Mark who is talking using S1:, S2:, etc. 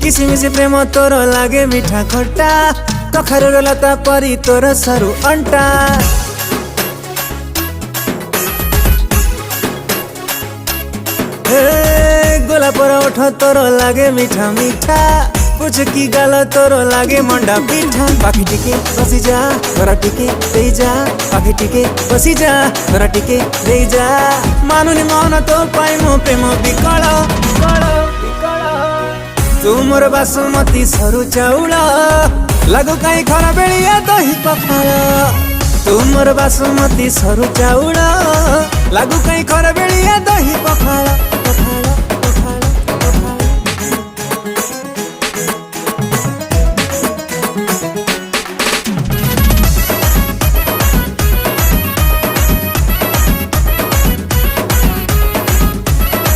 S1: किसिमिसी प्रेम तोर लागे मिठा खट्टा कखारुर लता परी तोर सरु अंटा गोलापर ओठ तोर लागे मिठा मिठा पूछ की गाल तोर लागे मंडा पिठा पाखी टिके बसी जा तोरा टिके दे जा पाखी टिके बसी जा तोरा टिके दे जा मानुनी मन तो पाई मो प्रेम विकल तू मोर बासुमती सरु चाउल लागू कहीं खरा बेलिया दही पखाल तू मोर बासुमती सरु चाउल लागू कहीं खरा बेलिया दही पखाल।